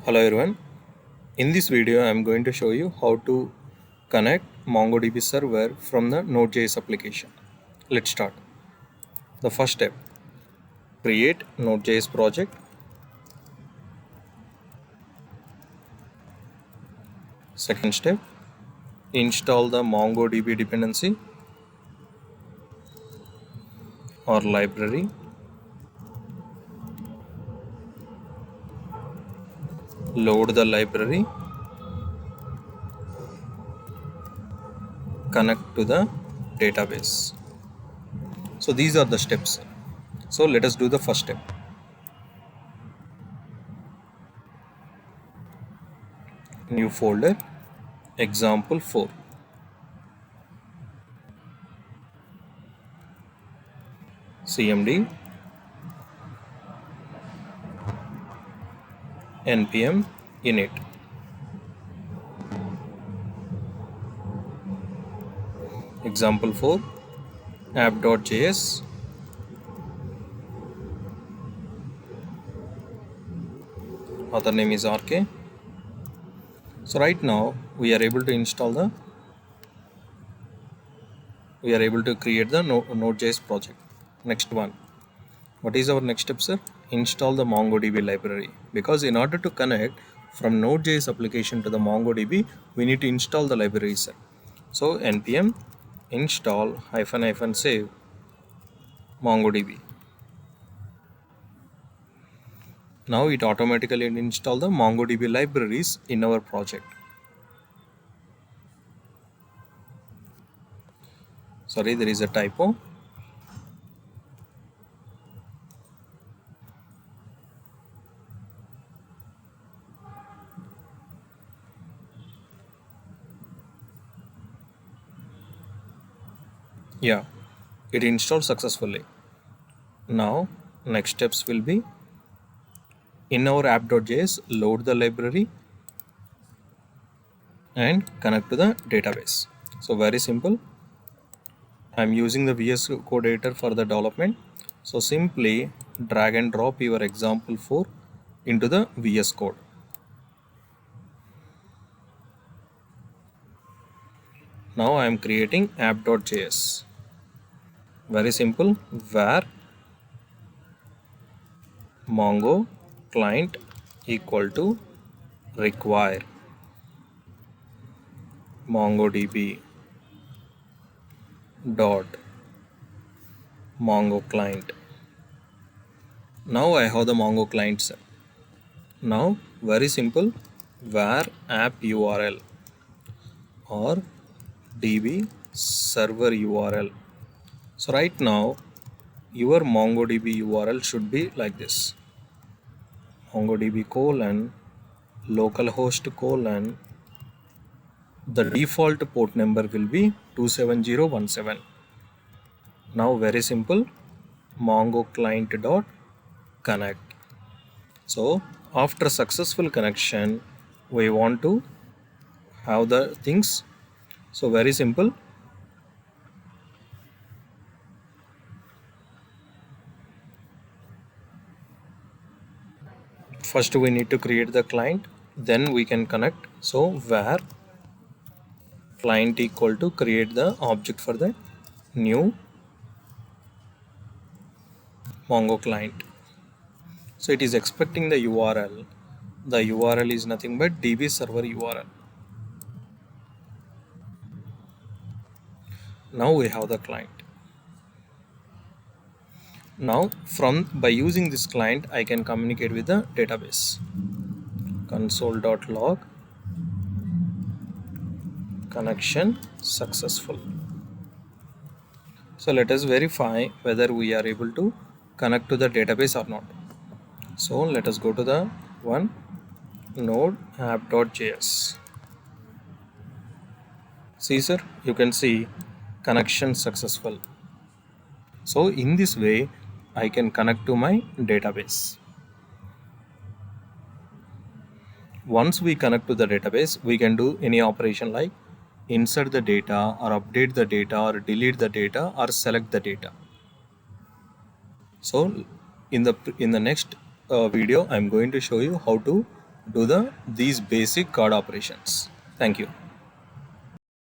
Hello everyone. In this video I am going to show you how to connect MongoDB server from the Node.js application. Let's start. The first step, create Node.js project. Second step, install the MongoDB dependency or library. Load the library. Connect to the database. So these are the steps. So let us do the first step. New folder, example 4. cmd npm init. Example 4, app.js, author name is RK. So right now we are able to create the Node.js project. Next one, what is our next step, sir? Install the MongoDB library, because in order to connect from Node.js application to the MongoDB we need to install the library, sir. So npm install --save MongoDB. Now it automatically install the MongoDB libraries in our project. Sorry, there is a typo. Yeah, it installed successfully. Now next steps will be, in our app.js, load the library and connect to the database. So very simple. I'm using the VS Code editor for the development. So simply drag and drop your example 4 into the VS Code. Now I am creating app.js. Very simple. Where Mongo client equal to require MongoDB dot Mongo client. Now I have the Mongo client set. Now very simple, where app URL or DB server URL. So right now your MongoDB URL should be like this: MongoDB : localhost : the default port number will be 27017. Now very simple, Mongo client dot connect. So after successful connection we want to have the things. So very simple, first we need to create the client, then we can connect. So where client equal to create the object for the new Mongo client. So it is expecting the URL. The URL is nothing but DB server URL. Now we have the client. Now by using this client I can communicate with the database. Console.log connection successful. So let us verify whether we are able to connect to the database or not. So let us go to the node app.js. See, sir, you can see connection successful. So in this way I can connect to my database. Once we connect to the database, we can do any operation like insert the data or update the data or delete the data or select the data. So in the next video I'm going to show you how to do these basic card operations. Thank you.